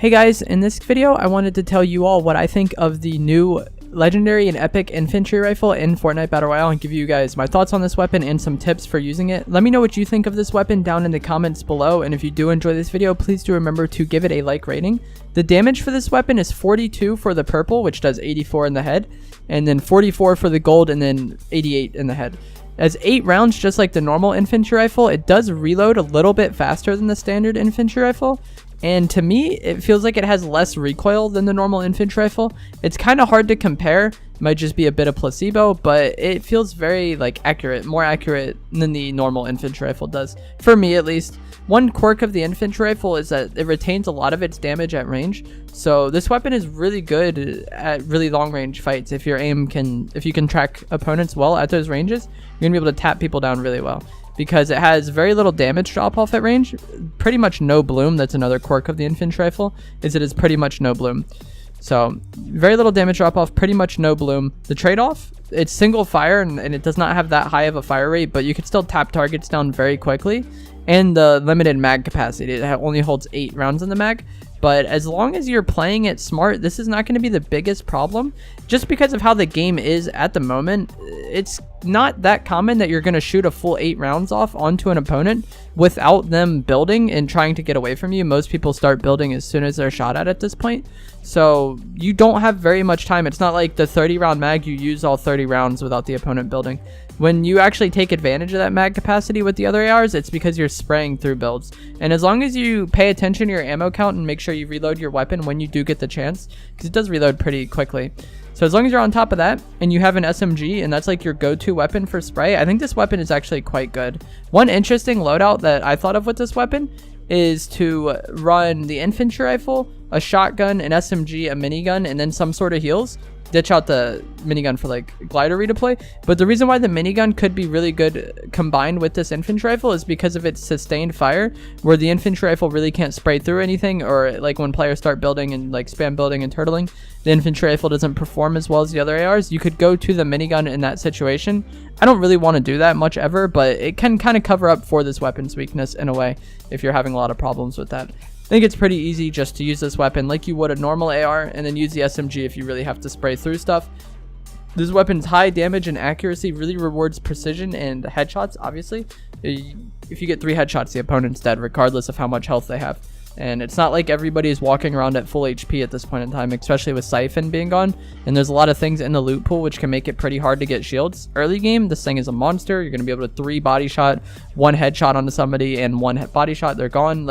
Hey guys, in this video I wanted to tell you all what I think of the new legendary and epic infantry rifle in Fortnite Battle Royale and give you guys my thoughts on this weapon and some tips for using it. Let me know what you think of this weapon down in the comments below, and if you do enjoy this video, please do remember to give it a like rating. The damage for this weapon is 42 for the purple, which does 84 in the head, and then 44 for the gold, and then 88 in the head. As 8 rounds, just like the normal infantry rifle, it does reload a little bit faster than the standard infantry rifle. And to me, it feels like it has less recoil than the normal infantry rifle. It's kind of hard to compare. It might just be a bit of placebo, but it feels very accurate, more accurate than the normal infantry rifle does. For me, at least. One quirk of the infantry rifle is that it retains a lot of its damage at range. So this weapon is really good at really long range fights. If you can track opponents well at those ranges, you're gonna be able to tap people down really well. Because it has very little damage drop off at range, pretty much no bloom. That's another quirk of the infantry rifle, is it is pretty much no bloom. So very little damage drop off, pretty much no bloom. The trade-off, it's single fire and it does not have that high of a fire rate, but you can still tap targets down very quickly. And the limited mag capacity, it only holds 8 rounds in the mag. But as long as you're playing it smart, this is not going to be the biggest problem. Just because of how the game is at the moment, it's not that common that you're going to shoot a full 8 rounds off onto an opponent without them building and trying to get away from you. Most people start building as soon as they're shot at this point. So you don't have very much time. It's not like the 30 round mag, you use all 30 rounds without the opponent building. When you actually take advantage of that mag capacity with the other ARs, it's because you're spraying through builds. And as long as you pay attention to your ammo count and make sure you reload your weapon when you do get the chance, because it does reload pretty quickly. So as long as you're on top of that and you have an SMG and that's like your go-to weapon for spray, I think this weapon is actually quite good. One interesting loadout that I thought of with this weapon is to run the infantry rifle, a shotgun, an SMG, a minigun, and then some sort of heals. Ditch out the minigun for glider redeploy. But the reason why the minigun could be really good combined with this infantry rifle is because of its sustained fire, where the infantry rifle really can't spray through anything, or when players start building and spam building and turtling, the infantry rifle doesn't perform as well as the other ARs. You could go to the minigun in that situation. I don't really want to do that much ever, but it can kind of cover up for this weapon's weakness in a way if you're having a lot of problems with that. I think it's pretty easy just to use this weapon like you would a normal AR, and then use the SMG if you really have to spray through stuff. This weapon's high damage and accuracy really rewards precision and headshots, obviously. If you get 3 headshots, the opponent's dead regardless of how much health they have. And it's not like everybody is walking around at full HP at this point in time, especially with Siphon being gone. And there's a lot of things in the loot pool which can make it pretty hard to get shields. Early game, this thing is a monster. You're going to be able to 3 body shot, 1 headshot onto somebody, and 1 body shot. They're gone.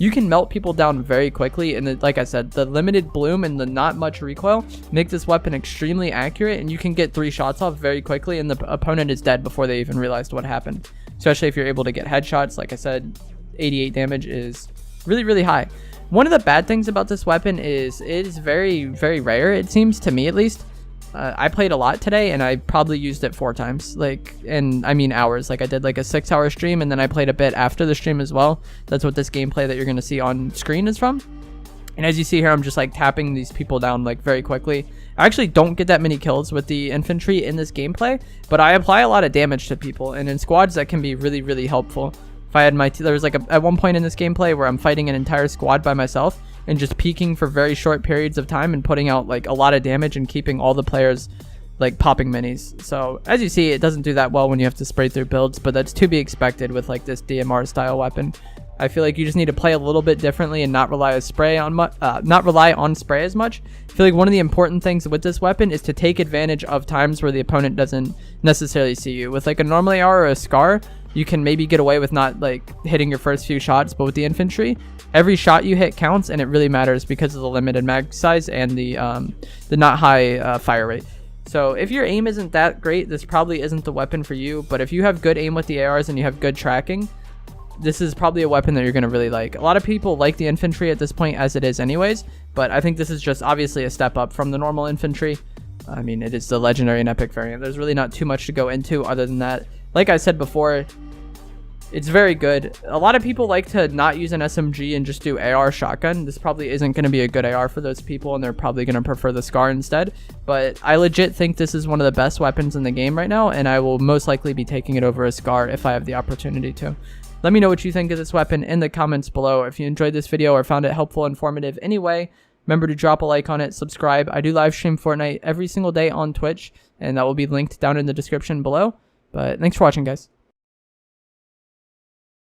You can melt people down very quickly, and like I said, the limited bloom and the not much recoil make this weapon extremely accurate, and you can get 3 shots off very quickly, and the opponent is dead before they even realized what happened. Especially if you're able to get headshots. Like I said, 88 damage is really, really high. One of the bad things about this weapon is it is very, very rare, it seems to me at least. I played a lot today, and I probably used it 4 times, and I mean hours. I did a 6-hour stream, and then I played a bit after the stream as well. That's what this gameplay that you're going to see on screen is from. And as you see here, I'm just tapping these people down very quickly. I actually don't get that many kills with the infantry in this gameplay, but I apply a lot of damage to people, and in squads that can be really, really helpful. If I had there was at one point in this gameplay where I'm fighting an entire squad by myself and just peeking for very short periods of time and putting out a lot of damage and keeping all the players popping minis. So as you see, it doesn't do that well when you have to spray through builds, but that's to be expected with this DMR style weapon. I feel like you just need to play a little bit differently and not rely on spray as much. I feel like one of the important things with this weapon is to take advantage of times where the opponent doesn't necessarily see you. With a normal AR or a SCAR, you can maybe get away with not hitting your first few shots, but with the infantry, every shot you hit counts, and it really matters because of the limited mag size and the not high fire rate. So if your aim isn't that great, this probably isn't the weapon for you. But if you have good aim with the ARs and you have good tracking, this is probably a weapon that you're going to really like. A lot of people like the infantry at this point as it is anyways, but I think this is just obviously a step up from the normal infantry. I mean, it is the legendary and epic variant. There's really not too much to go into other than that. Like I said before, it's very good. A lot of people like to not use an SMG and just do AR shotgun. This probably isn't going to be a good AR for those people, and they're probably going to prefer the SCAR instead. But I legit think this is one of the best weapons in the game right now, and I will most likely be taking it over a SCAR if I have the opportunity to. Let me know what you think of this weapon in the comments below. If you enjoyed this video or found it helpful, informative anyway, remember to drop a like on it, subscribe. I do live stream Fortnite every single day on Twitch, and that will be linked down in the description below. But thanks for watching, guys.